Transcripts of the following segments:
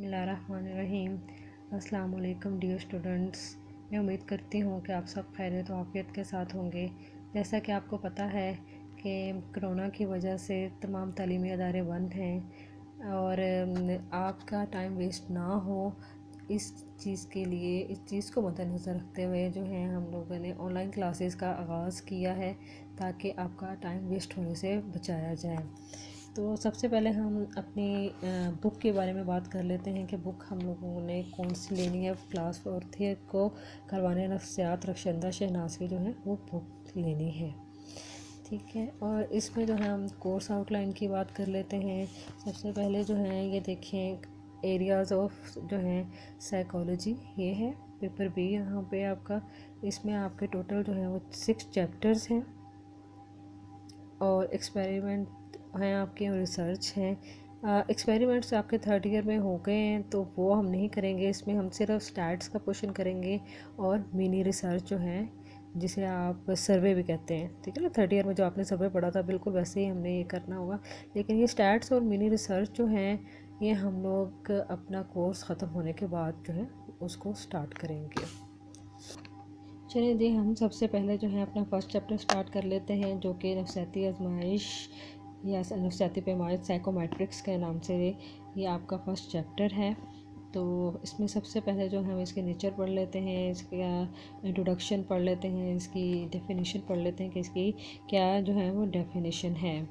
बिस्मिल्लाहिर्रहमानिर्रहीम। अस्सलाम वालेकुम डियर स्टूडेंट्स। मैं उम्मीद करती हूँ कि आप सब खैरियत और आफियत के साथ होंगे। जैसा कि आपको पता है कि कोरोना की वजह से तमाम तालीमी अदारे बंद हैं और आपका टाइम वेस्ट ना हो इस चीज़ को मद्देनज़र रखते हुए जो है हम लोगों ने ऑनलाइन क्लासेस का आगाज़ किया है ताकि आपका टाइम वेस्ट होने से बचाया जाए। तो सबसे पहले हम अपनी बुक के बारे में बात कर लेते हैं कि बुक हम लोगों ने कौन सी लेनी है। क्लास 4th को करवाने नफ्सियात रक्षंदा शहनाज की जो है वो बुक लेनी है, ठीक है। और इसमें जो है हम कोर्स आउटलाइन की बात कर लेते हैं। सबसे पहले जो है ये देखें एरियाज़ ऑफ जो है साइकोलॉजी, ये है पेपर बी यहाँ पे आपका। इसमें आपके टोटल जो है वो 6 चैप्टर्स हैं और एक्सपेरिमेंट हैं आपके और रिसर्च हैं। एक्सपेरिमेंट्स आपके 3rd ईयर में हो गए हैं तो वो हम नहीं करेंगे। इसमें हम सिर्फ स्टैट्स का क्वेश्चन करेंगे और मिनी रिसर्च जो है जिसे आप सर्वे भी कहते हैं, ठीक है ना। 3rd ईयर में जो आपने सर्वे पढ़ा था बिल्कुल वैसे ही हमने ये करना होगा। लेकिन ये स्टैट्स और मिनी रिसर्च जो हैं ये हम लोग अपना कोर्स ख़त्म होने के बाद जो है उसको स्टार्ट करेंगे। चलिए जी, हम सबसे पहले जो है अपना फर्स्ट चैप्टर स्टार्ट कर लेते हैं जो कि नफ्सियाती आजमाइश या नफ्सियाती पैमाइश साइकोमेट्रिक्स के नाम से ये आपका फर्स्ट चैप्टर है। तो इसमें सबसे पहले जो है हम इसके नेचर पढ़ लेते हैं, इसका इंट्रोडक्शन पढ़ लेते हैं, इसकी डेफिनेशन पढ़ लेते हैं कि इसकी क्या जो है वो डेफिनेशन है।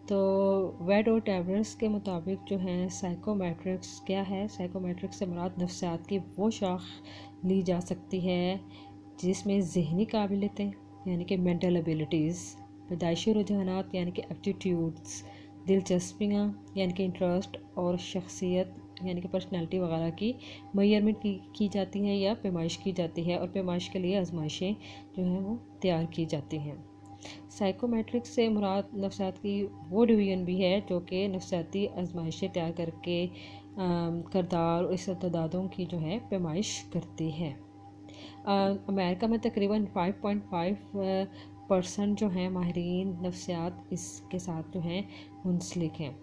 तो वेड और टैबर्स के मुताबिक जो है साइकोमेट्रिक्स क्या है। साइकोमेट्रिक्स से मुराद नफ्सियात की वो शाख ली जा सकती है जिसमें ज़हनी काबिलियतें यानी कि मेंटल एबिलिटीज़, पैदाइशी रुझानात यानी कि एप्टीट्यूड्स, दिलचस्पियाँ यानी कि इंटरेस्ट और शख्सियत यानी कि पर्सनैलिटी वगैरह की मेजरमेंट की जाती है या पैमाइश की जाती है और पैमाइश के लिए आजमाइशें जो हैं वो तैयार की जाती हैं। साइकोमेट्रिक्स से मुराद नफ्सियात की वो डिवीज़न भी है जो कि नफ्सियाती आजमाइशें तैयार करके किरदार और इस्तेदादों की जो है पैमाइश करती है। अमेरिका में तकरीबन 5.5% जो हैं माहिरीन नफ्सियात इसके साथ जो हैं मुंसलिक हैं,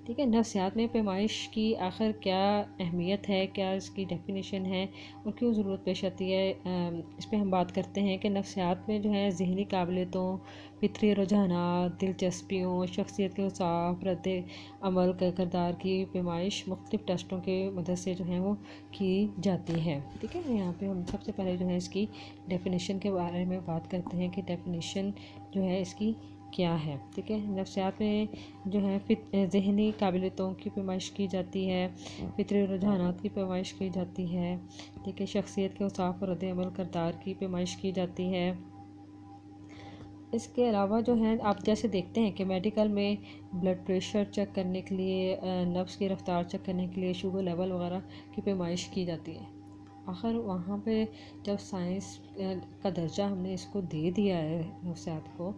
ठीक है। नफ्सियात में पैमाइश की आखिर क्या अहमियत है, क्या इसकी डेफिनेशन है और क्यों ज़रूरत पेश आती है, इस पर हम बात करते हैं कि नफ्सियात में जो है ज़हनी काबिलियतों, फितरी रुझानात, दिलचस्पियों, शख्सियत के औसाफ, रद्द अमल के किरदार की पैमाइश मुख्तलिफ़ टेस्टों के मदद से जो है वो की जाती है, ठीक है। यहाँ पे हम सबसे पहले जो है इसकी डेफिनेशन के बारे में बात करते हैं कि डेफिनेशन जो है इसकी क्या है, ठीक है। नफ्सियात में जो है ज़हनी काबिलियतों की पैमाइश की जाती है, फितरी रुझानात की पैमाइश की जाती है, ठीक है। शख्सियत के औसाफ और रद्द अमल किरदार की पैमाइश की जाती है। इसके अलावा जो है आप जैसे देखते हैं कि मेडिकल में ब्लड प्रेशर चेक करने के लिए, नब्ज़ की रफ्तार चेक करने के लिए शुगर लेवल वगैरह की पैमाइश की जाती है। आखिर वहाँ पे जब साइंस का दर्जा हमने इसको दे दिया है नफ्सियात को,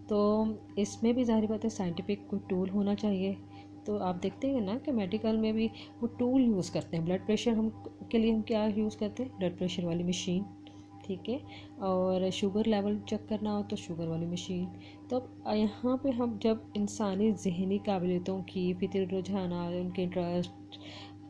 तो इसमें भी ज़ाहिर बात है साइंटिफिक कोई टूल होना चाहिए। तो आप देखते हैं ना कि मेडिकल में भी वो टूल यूज़ करते हैं। ब्लड प्रेशर हम के लिए हम क्या यूज़ करते हैं, ब्लड प्रेशर वाली मशीन, ठीक है। और शुगर लेवल चेक करना हो तो शुगर वाली मशीन। तो यहाँ पे हम जब इंसानी ज़हनी काबिलियतों की, फितरी रुझानात, उनके इंटरेस्ट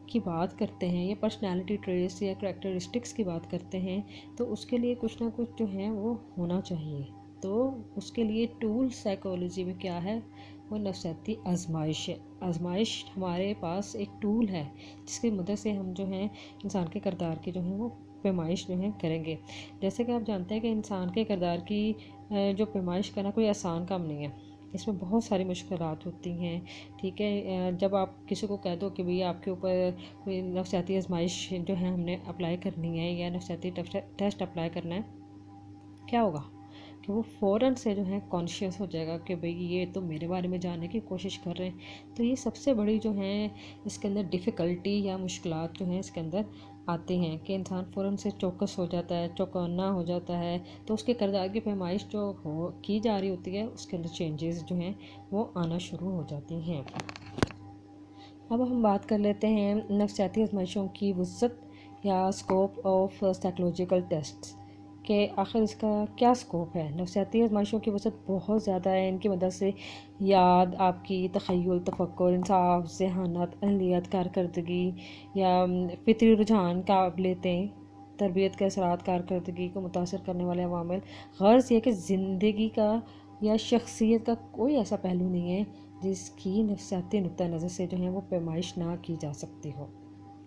की बात करते हैं या पर्सनालिटी ट्रेस या करैक्टरिस्टिक्स की बात करते हैं तो उसके लिए कुछ ना कुछ जो है वो होना चाहिए। तो उसके लिए टूल साइकोलॉजी में क्या है, वो नफ्सियाती आजमाइश है। आजमाइश हमारे पास एक टूल है जिसकी मदद से हम जो है इंसान के किरदार की जो है वो पैमाइश जो है करेंगे। जैसे कि आप जानते हैं कि इंसान के किरदार की जो पैमाइश करना कोई आसान काम नहीं है, इसमें बहुत सारी मुश्किलात होती हैं, ठीक है। जब आप किसी को कह दो कि भैया आपके ऊपर कोई नफ्सियाती आजमाइश जो है हमने अप्लाई करनी है या नफ्सियाती टेस्ट अप्लाई करना है, क्या होगा कि वो फ़ौरन से जो है कॉन्शियस हो जाएगा कि भाई ये तो मेरे बारे में जानने की कोशिश कर रहे हैं। तो ये सबसे बड़ी जो है इसके अंदर डिफ़िकल्टी या मुश्किलात जो हैं इसके अंदर आती हैं कि इंसान फ़ौरन से चौकस हो जाता है, चौकन्ना हो जाता है। तो उसके किरदार की पैमाइश जो हो की जा रही होती है उसके अंदर चेंजेस जो हैं वो आना शुरू हो जाती हैं। अब हम बात कर लेते हैं नफ्सियाती आजमाइशों की वुसअत या स्कोप ऑफ साइकोलॉजिकल टेस्ट। कि आखिर इसका क्या स्कोप है। नफ्सियाती आजमाइशों की वसअत बहुत ज़्यादा है। इनकी मदद से याद, आपकी तख़य्युल, तफ़क्कुर, इंसाफ, ज़हानत, अहलियत, कारकर्दगी या फ़ितरी रुझान, काबिलियतें, तरबियत के असरात, कारकर्दगी को मुतासर करने वाले अवामिल। गर्ज़ ये कि ज़िंदगी का या शख्सियत का कोई ऐसा पहलू नहीं है जिसकी नफ्सियाती नुक्ता नज़र से जो है वो पैमाइश ना की जा सकती हो।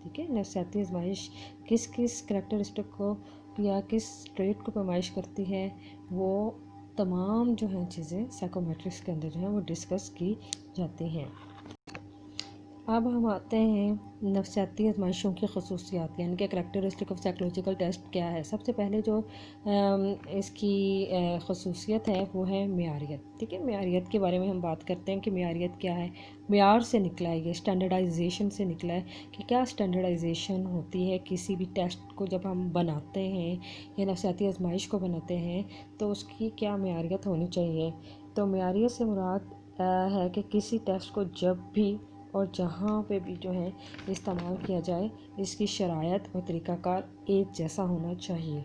ठीक है, नफ्सियाती आजमाइश किस किस करैक्टरिस्टिक को या किस ट्रेट को पैमाइश करती है, वो तमाम जो हैं चीज़ें साइकोमेट्रिक्स के अंदर जो है वो डिस्कस की जाती हैं। अब हम आते हैं नफ्सियाती आजमाइशों की खसूसियात, यानी कि करैक्टरिस्टिक ऑफ साइकोलॉजिकल टेस्ट क्या है। सबसे पहले जो इसकी खसूसियत है वो है मेयारियत। ठीक है, मेयारियत के बारे में हम बात करते हैं कि मेयारियत क्या है। मेयार से निकला है, ये स्टैंडर्डाइजेशन से निकला है कि क्या स्टैंडर्डाइजेशन होती है किसी भी टेस्ट को जब हम बनाते हैं या नफ्सियाती आजमाइश को बनाते हैं तो उसकी क्या मेयारियत होनी चाहिए। तो मेयारियत से मुराद है कि किसी टेस्ट को जब भी और जहाँ पे भी जो है इस्तेमाल किया जाए इसकी शरायत और तरीक़ाकार एक जैसा होना चाहिए।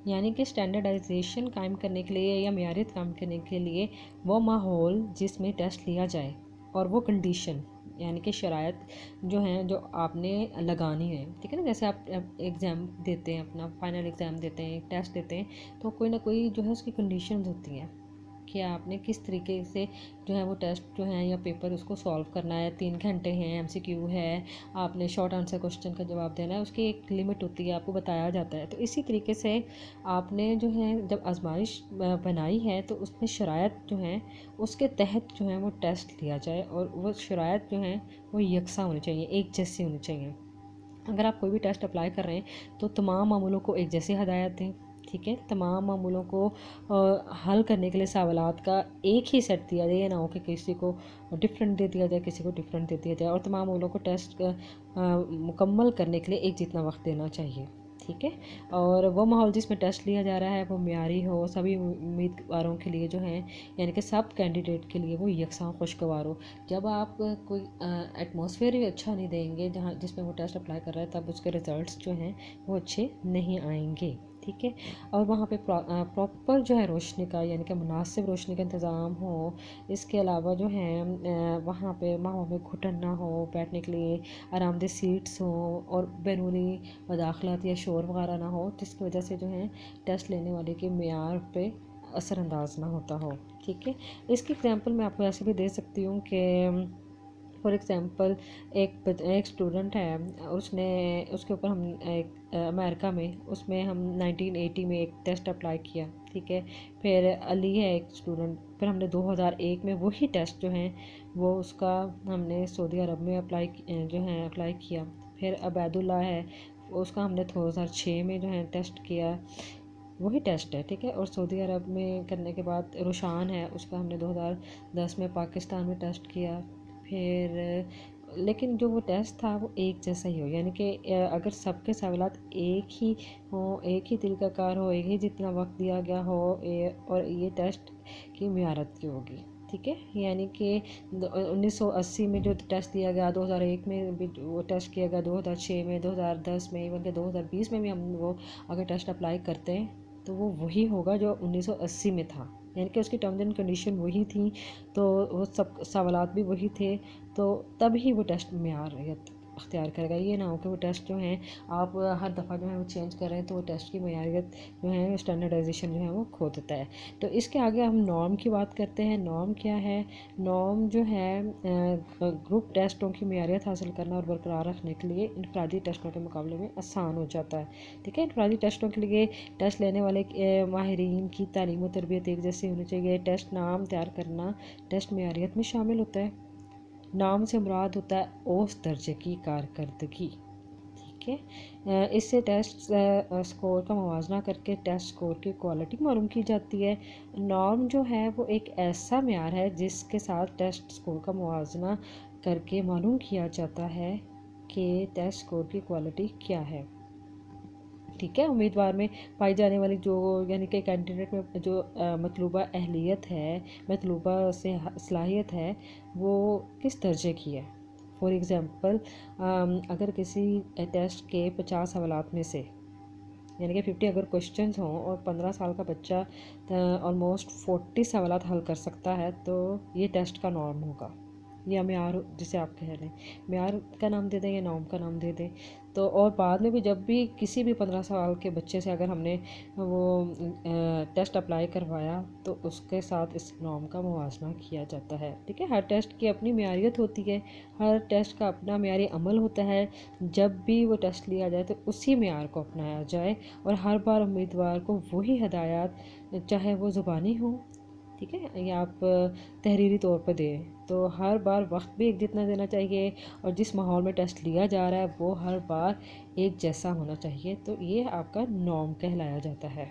यानी कि स्टैंडर्डाइजेशन कायम करने के लिए या मेयारियत कायम करने के लिए वो माहौल जिसमें टेस्ट लिया जाए और वो कंडीशन यानी कि शरायत जो हैं जो आपने लगानी है। ठीक है ना, जैसे आप एग्ज़ाम देते हैं, अपना फाइनल एग्ज़ाम देते हैं, एक टेस्ट देते हैं, तो कोई ना कोई जो है उसकी कंडीशंस होती हैं कि आपने किस तरीके से जो है वो टेस्ट जो है या पेपर उसको सॉल्व करना है। 3 घंटे हैं, MCQ है, आपने शॉर्ट आंसर क्वेश्चन का जवाब देना है, उसकी एक लिमिट होती है, आपको बताया जाता है। तो इसी तरीके से आपने जो है जब आजमाइश बनाई है तो उसमें शरायत जो हैं उसके तहत जो है वो टेस्ट लिया जाए और वो शरायत जो हैं वो यकसा होनी चाहिए, एक जैसी होनी चाहिए। अगर आप कोई भी टेस्ट अप्लाई कर रहे हैं तो तमाम मामलों को एक जैसी हदायत दें। ठीक है, तमाम मामलों को हल करने के लिए सवालात का एक ही सेट दिया जाए, ये ना हो कि किसी को डिफरेंट दे दिया जाए, किसी को डिफरेंट दे दिया जाए। और तमाम मामलों को टेस्ट मुकम्मल करने के लिए एक जितना वक्त देना चाहिए। ठीक है, और वो माहौल जिसमें टेस्ट लिया जा रहा है वो मेयारी हो, सभी उम्मीदवारों के लिए जो है यानी कि सब कैंडिडेट के लिए वो यकसा खुशगवार हो। जब आप कोई एटमॉस्फेयर ही अच्छा नहीं देंगे जहाँ जिसमें वो टेस्ट अप्लाई कर रहा है तब उसके रिज़ल्ट्स जो हैं वो अच्छे नहीं आएंगे। ठीक है, और वहाँ पे प्रॉपर जो है रोशनी का यानी कि मुनासिब रोशनी का इंतज़ाम हो। इसके अलावा जो है वहाँ पे माहौल में घुटन ना हो, बैठने के लिए आरामदेह सीट्स हो और बैरूनी मदाखलत या शोर वगैरह ना हो जिसकी वजह से जो है टेस्ट लेने वाले के मेयार पे असरअंदाज ना होता हो। ठीक है, इसकी एग्जांपल मैं आपको ऐसे भी दे सकती हूँ कि फॉर एग्ज़ाम्पल एक स्टूडेंट है, उसने उसके ऊपर हम एक अमेरिका में उसमें हम 1980 में एक टेस्ट अप्लाई किया। ठीक है, फिर अली है एक स्टूडेंट, फिर हमने 2001 में वही टेस्ट जो है वो उसका हमने सऊदी अरब में अप्लाई किया। फिर अबैदुल्ला है, उसका हमने 2006 में जो है टेस्ट किया, वही टेस्ट है। ठीक है, और सऊदी अरब में करने के बाद रुशान है, उसका हमने 2010 में पाकिस्तान में टेस्ट किया। फिर लेकिन जो वो टेस्ट था वो एक जैसा ही हो, यानी कि अगर सबके सवालात एक ही हो, एक ही तरीक़ाकार हो, एक ही जितना वक्त दिया गया हो और ये टेस्ट की मियारत की होगी। ठीक है, यानी कि 1980 में जो टेस्ट दिया गया, 2001 में भी वो टेस्ट किया गया, 2006 में, 2010 में, इवन के 2020 में भी हम वो अगर टेस्ट अप्लाई करते हैं तो वो वही होगा जो 1980 में था, यानी कि उसकी टर्म्स एंड कंडीशन वही थी, तो वो सब सवालात भी वही थे, तो तभी वो टेस्ट मेयारियत अख्तियार करेगा। ये ना हो कि वो टेस्ट जो हैं आप हर दफ़ा जो है वो चेंज कर रहे हैं तो वो टेस्ट की मेयारियत जो है स्टैंडर्डाइजेशन जो है वो खो देता है। तो इसके आगे हम नॉर्म की बात करते हैं। नॉर्म क्या है? नॉर्म जो है ग्रुप टेस्टों की मेयारियत हासिल करना और बरकरार रखने के लिए इनफरादी टेस्टों के मुकाबले में आसान हो जाता है। ठीक है, इनफरादी टेस्टों के लिए टेस्ट लेने वाले माहिरीन की तालीम और तरबियत एक जैसी होनी चाहिए। टेस्ट नाम तैयार करना टेस्ट मेयारियत में शामिल होता है। नाम से मुराद होता है औसत दर्जे की कारकर्दगी। ठीक है, इससे टेस्ट स्कोर का मुवाजना करके टेस्ट स्कोर की क्वालिटी मालूम की जाती है। नॉर्म जो है वो एक ऐसा मेयार है जिसके साथ टेस्ट स्कोर का मुवाजना करके मालूम किया जाता है कि टेस्ट स्कोर की क्वालिटी क्या है। ठीक है, उम्मीदवार में पाई जाने वाली जो यानी कि कैंडिडेट में जो मतलूबा अहलियत है, मतलूबा से सलाहियत है, वो किस दर्जे की है। फॉर एग्ज़ाम्पल अगर किसी टेस्ट के 50 सवालात में से यानी कि 50 अगर क्वेश्चंस हों और 15 साल का बच्चा ऑलमोस्ट 40 सवालात हल कर सकता है, तो ये टेस्ट का नॉर्म होगा या म्यार, जिसे आप कह रहे हैं म्यार का नाम दे दें या नॉर्म का नाम दे दें। तो और बाद में भी जब भी किसी भी 15 साल के बच्चे से अगर हमने वो टेस्ट अप्लाई करवाया, तो उसके साथ इस नॉर्म का मुवाजना किया जाता है। ठीक है, हर टेस्ट की अपनी मेयारियत होती है, हर टेस्ट का अपना मेयारी अमल होता है। जब भी वो टेस्ट लिया जाए तो उसी मेयार को अपनाया जाए और हर बार उम्मीदवार को वही हदायत, चाहे वो ज़ुबानी हो, ठीक है, या आप तहरीरी तौर पर दें, तो हर बार वक्त भी एक जितना देना चाहिए और जिस माहौल में टेस्ट लिया जा रहा है वो हर बार एक जैसा होना चाहिए। तो ये आपका नॉर्म कहलाया जाता है।